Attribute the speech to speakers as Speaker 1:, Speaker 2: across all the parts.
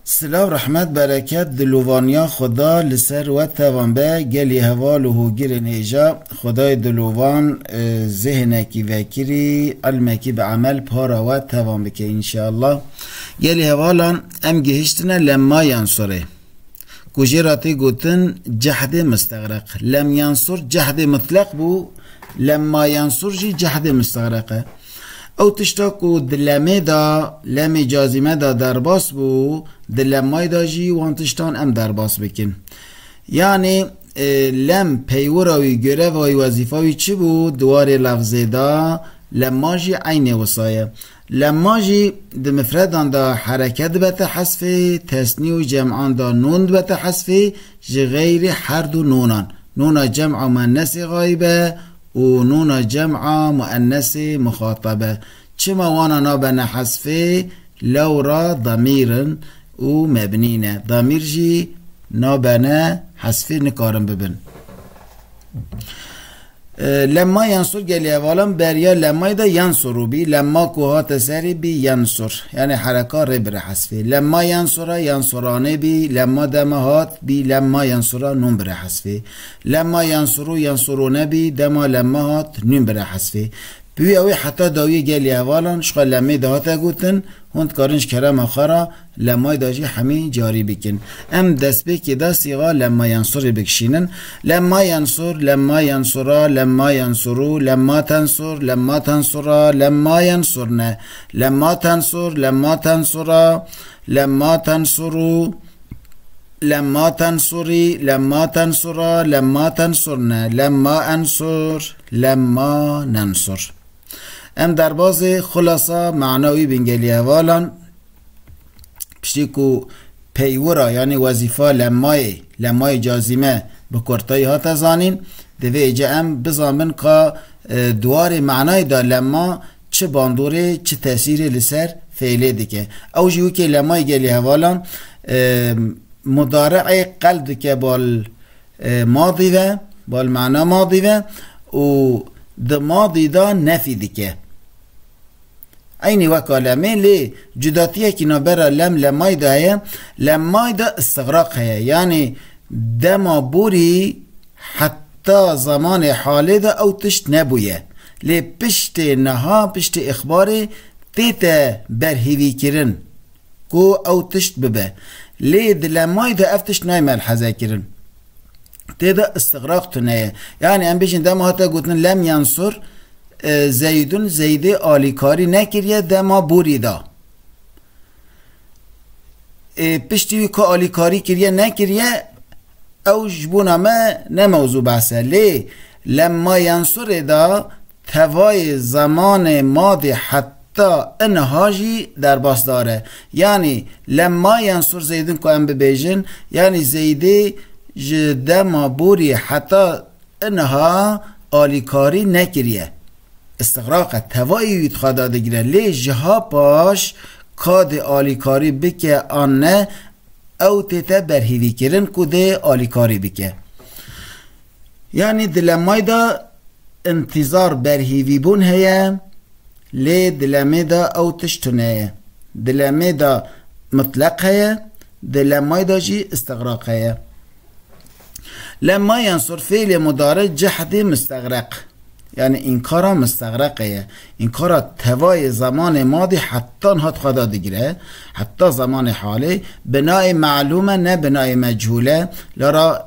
Speaker 1: سلام رحمت برکت دلوانیا خدا لسر و توانبه گلی حوال و هوگیر نیجا خدای دلوان ذهنکی وکری علمکی به عمل پارا و توان بکه انشاءالله. گلی حوالان ام گهشتنا لما ینصره کجراتی گوتن جهد مستغرق، لم ینصر جهد مطلق بو، لما ینصر جی جهد مستغرقه. او تشتاکو دلمه دا لم جازمه دا درباس بو، دلمه دا جی وانتشتان ام درباس بکن. یعنی لم پیوراوی گروهی وظیفاوی چی بو؟ دوار لفظه دا لما جی عین وصایه. لما جی د مفردان دا حرکت بتا حذفه، تسنی و جمعان دا نون بتا حذفه، جی غیر هر دو نونان، نون جمع مؤنث غایبه و نون جمع مؤنث مخاطبه. چما وانا نابنا حذفه لورا ضمیر و مبنینه، ضمیر جی نابنا حذفه نکارم ببن. لما ینصر گلی اولا بریا لما دا ینصرو بی، لما کوهات سری بی ینصر یعنی حرکات ربر حذفه. لما ینصره ینصرانه بی، لما دمهات بی، لما ینصره نون بر حذفه. لما ینصرو ینصرونه بی، دما لمهات نون بر حذفه. بی اوی حتی داوی گلی اولا شقا لمه دهاتا گوتن هند کارنش کرم آخرا لما داجی همین جاری بکن. ام دست بکی دا سیغا لما ینصر بکشینن. لما ینصر، لما ینصرا، لما ینصرو، لما تنصر، لما تنصرا، لما ینصرنه، لما تنصر، لما تنصرا، لما تنصرو، لما تنصري، لما تنصرا، لما تنصرنا، لما انصر، لما ننصر. ام در باز خلاصه معناوی بنگلی حوالان پشتی کو پیورا یعنی وظیفه لمای جازمه بکرتای ها تزانین دوی ایجا ام بزامن که دوار معنای دا لما چه باندوره چه تأثیری لسر فعله دیگه. او جیو که لمای گلی حوالان مضارع قلب که بال ماضی و بال معنا ماضی و د ماضی دا نفی دیگه. اینی وکالمه لی جداتیه که نبرا لمای دا هیا، لمای دا استغراق هیا یعنی دما بوری حتی زمان حاله دا او تشت نبویه لی پشت نها پشت اخباری تیتا برهیوی کرن کو او تشت ببه لی دلمای دا افتش نای ملحظه کرن تیدا استغراق تنیه. یعنی ام بیشن دما حتی گوتن لم ینصر زیدون زیده آلیکاری نکریه دما بوری دا پشتیوی که آلیکاری کریه نکریه او جبونا ما نموضوع بحثه. لی لما ینصر دا توای زمان ماضی حتی انهاجی در باس داره. یعنی لما ینصر زیدون که ام ببیجن یعنی زیده دما بوری حتی انها آلیکاری نکریه استغراق توایی وید خدا دگیره لی جها پاش کاد آلیکاری بکه آن نه او تیتا برهیوی کرن کده آلیکاری بکه. یعنی دلمای دا انتظار برهیوی بون هیا لی دلمای دا او تشتونه هیا، دلمای دا مطلق هیا، دلمای دا جی استغراق هیا. لما ینصر فعل مضارع جهد مستغرق یعنی انکارا مستغرقه، انکارا توای زمان ماضی حتی هات خدا دیگره حتی زمان حاله بنای معلومه نه بنای مجهوله لارا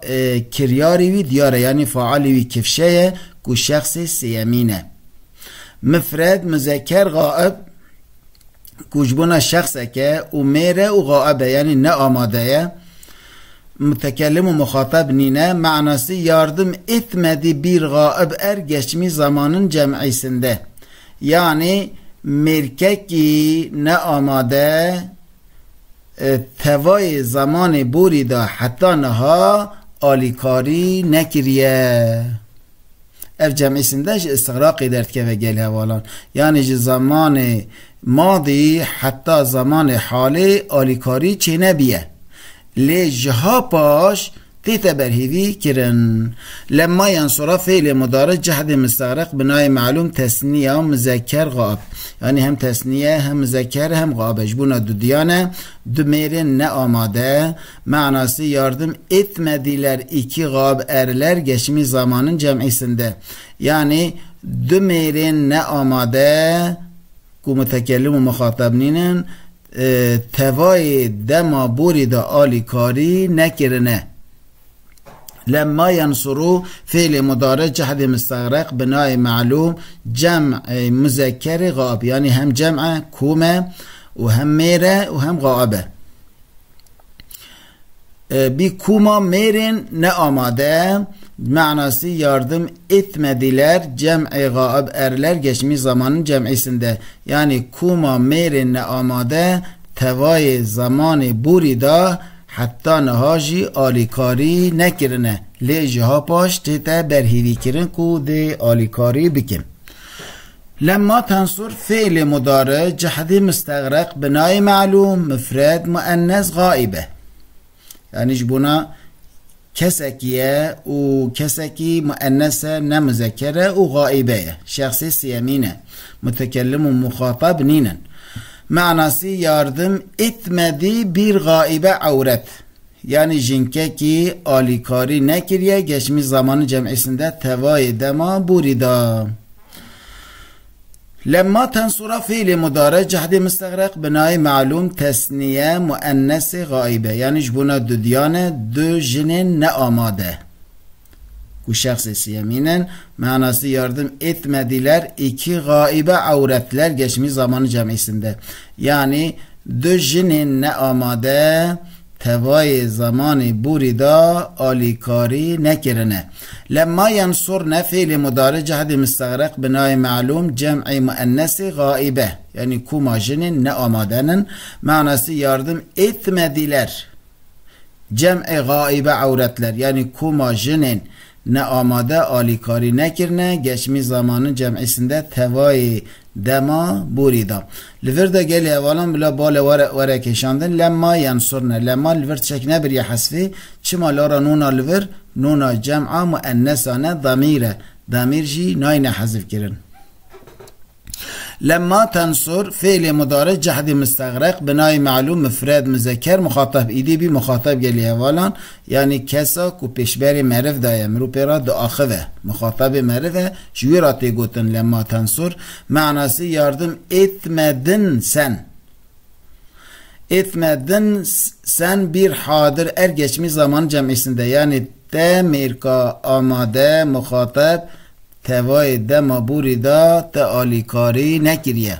Speaker 1: کریاری وی دیاره یعنی فعالی وی کفشه کو شخص سیمینه. مفرد مذکر غائب کوجبونا شخصه که و میره و غائبه یعنی نه آماده. متکلم و مخاطب نینه معناسی یاردم etmedi bir غائب geçmiş zamanın cem'isinde yani merkeki ne amade tevay zaman buri da hatta neha alikari nekiriye ev cem'isinde istigraqi dertke ve gel havalan yani zaman madi hatta zaman hali alikari çene biye لی جها پاش تيتا برهيفي كرن. لما ينصر فعل مضارع جحد مستغرق بناء معلوم تثنية مذكر غائب، يعني هم تثنية هم مذكر هم غائب. جبونا دو ديانة دو ميرن ne amade manası yardım etmediler iki gab erler geçmiş zamanın cem'isinde. Yani dö meyrin ne amade ku mütekellim ve muhatabninin tevai dema burida alikari nekirine. لما ينصروا فعل مضارع جحد مستغرق بناء معلوم جمع مذكر غائب، يعني هم جمع كومة وهم ميرة وهم غائبة. bir kuma merin ne amade manası yardım etmediler cem'i gaib erler geçmiş zamanın cem'isinde. Yani kuma merin ne amade tevai zamanı burida hatta nehaji alikari nekirine lejiha paş tete berhivi kirin ku de alikari bikim. لما تنصر فعل مضارع جحد مستغرق بناء معلوم مفرد مؤنث غائبة، يعني جبونا كسكية وكسكي مؤنثة نمذكرة وغائبة شخص سيمينة متكلم ومخاطب نينا معناسي yardım etmedi bir gaibe avret, yani jinkeki alikari nekiriye geçmiş zamanı cem'isinde tevai dema burida. لما تنصر فعل مضارع جحد مستغرق بناء معلوم تثنية مؤنث غائبة، يعني جبونا دو ديانة دو جنين ne amade ku şahs siyeminen manası yardım etmediler iki gaibe avretler geçmiş zamanı cem'isinde. Yani dö jinin ne amade tevai zamanı burida alikari nekirine. لما ينصرنا فعل مضارع جحد مستغرق بناء معلوم جمع مؤنث غائبة، yani kuma jinin ne amadenin manası yardım etmediler cem'i gaibe avretler, yani kuma jinin ne amade alikari nekirine geçmiş zamanın cem'isinde tevai dema burida. Liver de gel evalan bila bale vere keşandın lemma yansurna lemma liver çekne bir ya hasfi çima lara nuna liver nuna cem'a muennesane damire damirci nayne hazif kirin. لما تنصر فعل مضارع جحد مستغرق بناء معلوم مفرد مذكر مخاطب ایدی بی مخاطب گلی اولان، یعنی کسا کو پیشبری معرف دایم رو پیرا دو آخوه مخاطب معرفه جویراتی گوتن. لما تنصر معناسی yardım etmedin sen. Etmedin sen bir hadir er geçmiş zaman cem'isinde, yani demirka amade muhatap tevai dema burida te alikari nekiriye.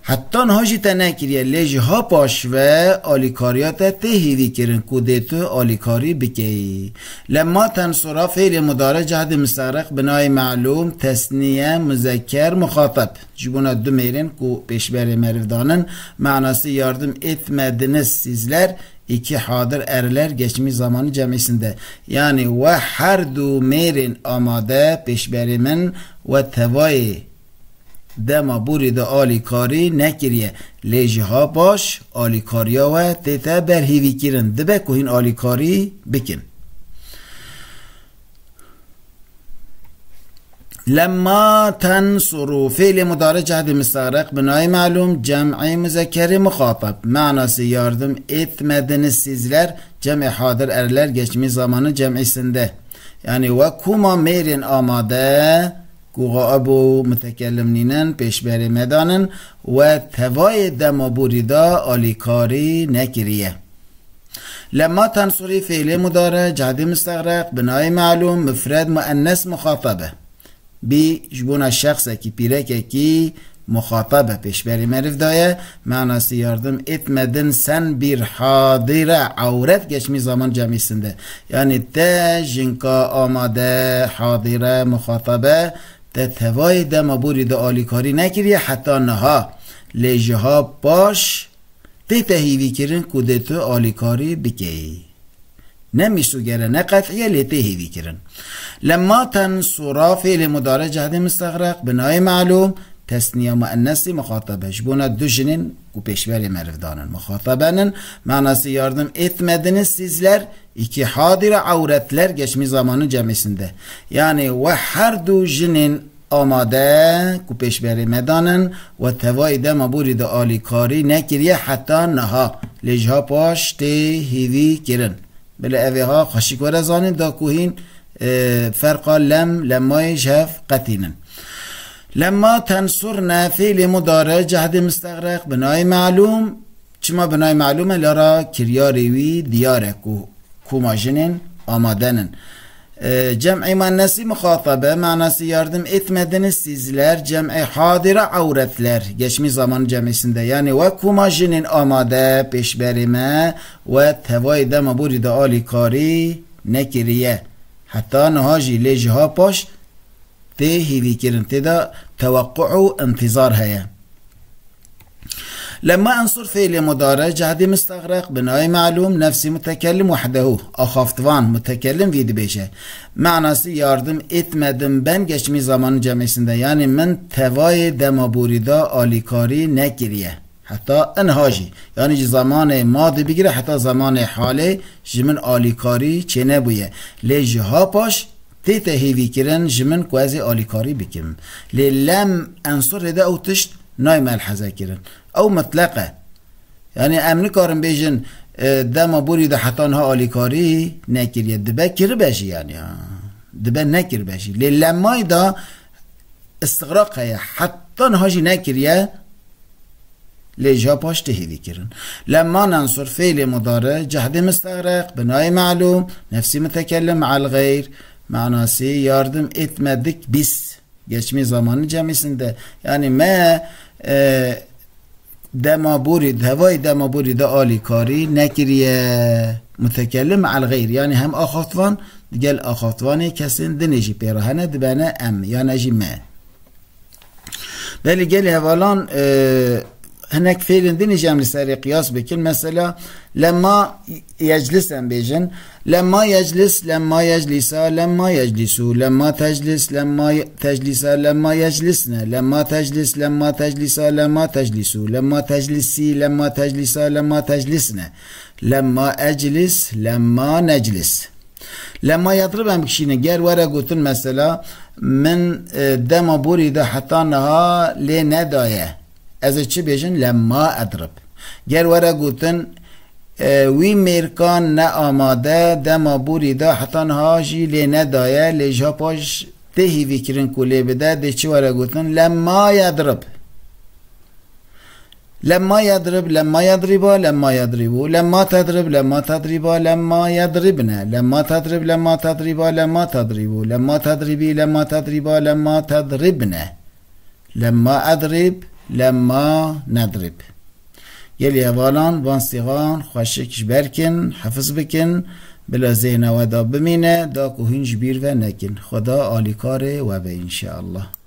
Speaker 1: Hatta haji te nekiriye lejiha paş ve alikariyata tehivi kirin kudetu alikari bikeyi. Lemma tensura fiili mudare cahdi müstağrak binay ma'lum tesniye müzekker muhatap. Cibuna dümerin ku peşberi merivdanın manası yardım etmediniz sizler iki hadir erler geçmiş zamanı cem'isinde. Yani ve her du merin amade peşberimin ve tevai dema burida alikari nekiriye lejiha baş alikariya ve tete berhivi kirin dibe kuhin alikari bikin. لما تنصروا فعل مضارع جهد مستغرق بنای معلوم جمع müzekkeri muhatap manası yardım etmediniz sizler cem'i hadir erler geçmiş zamanı cem'isinde. Yani ve kuma merin amade kuğabu mütekellimlinin peşberi medanın ve tevai dema burida alikari nekiriye. لما تنصري فعل مضارع جهد مستغرق بنای معلوم مفرد مؤنث مخاطبه بی جبون شخص کی پیرک کی مخاطبه پیشبری معرف دایه معناسی yardım etmedin sen bir hadire avret geçmiş zaman cem'isinde. Yani te jinka amade hadire muhatabe te tevai dema burida alikari nekiriye hatta neha lejiha baş te tehivi kirin kudetu alikari bikeyi. نمیشو گره نه قطعیه لیته هیوی کرن. لما تنصرا فعل مضارع جهد مستغرق بنای معلوم تسنیه مؤنثی مخاطبش بونا دو جنین و پیشبری مرفدانن مخاطبانن معناسی یاردم etmediniz sizler iki hadir avretler geçmiş zamanın cemisinde yani ve her du jinin آماده کو پیشبری مدانن و توای دم بوری دا آلیکاری نکریه حتی نها لجها پاش تی هیوی کرن بله اوه ها خشیک ورزانین دا کوهین فرقا لمای جهف قتینن لما تنصرنا فعل مضارع جهد مستغرق بنای معلوم چما بنای معلومه لارا کریاریوی دیاره کو ماجنین آمادنن جمع مؤنثی مخاطبه manası yardım etmediniz sizler cem'i hadire avretler geçmiş zaman cem'isinde yani ve kumajinin amade peşberime ve tevayde maburi da alikari nekiriye hatta nahaji lejha paş tehivi kirin teda tevakku'u intizar heye لما أنصر فعل مضارع جهد مستغرق بناء معلوم نفسي متكلم وحده أخافتوان متكلم في دبيشه معناسي yardım etmedim ben geçmiş zaman cemesinde yani men tevay demaburida alikari nekiriye hatta enhaji yani zaman madi bigire hatta zaman hale jimin alikari çene buye le jihapaş tetehivi kiren jimin quasi alikari bikim le lem ansur da outişt نایم الحزه کرن او مطلقه یعنی امنی کارم بیجن دما بوری ده حتی انها آلیکاری نکریه دبه کر بشی یعنی دبه نکر بشی للمای دا استغراق هیا حتی انها جی نکریه لیجا پاش تهیدی کرن لما ننصر فعل مضارع جهد مستغرق بنای معلوم نفسی متکلم مع الغیر معناسی yardım etmedik biz geçmiş zamanın cemisinde yani me demaburi devay demaburi da alikari nekiriye mütekellim al gayr yani hem ahatvan gel ahatvani kesin dineci perahane dibane em yani jime beli gel havalan هناك فعل دين جمع سري قياس بكل مثلا لما يجلس بيجن لما يجلس لما يجلس لما يجلس لما تجلس لما تجلس لما يجلسنا لما تجلس لما تجلس لما تجلس لما تجلسي لما تجلس لما تجلسنا لما أجلس لما نجلس لما يضرب هم بكشينا جار ورا قلتن مثلا من دم بوري ده حتى نها لندايه از چی بیشن لما ادرب گر ورا گوتن وی میرکان نه آماده دما بوری دا حتی نهاجی لی ندایه لی جا پاش تهی ویکرن کولی بده ده چی ورا گوتن لما یدرب لما يضرب لما يضربا لما يضربوا لما تضرب لما تضربا لما يضربنا لما تضرب لما تضربا لما تضربوا لما تضربي لما تضربا لما تضربنا لما أضرب لما نضرب يلي أولان وانصغان خوشكش بركن حفظ بكن بلا زينة ودا بمينة دا كوهين جبير ونكن خدا آلي كاره وبه إن شاء الله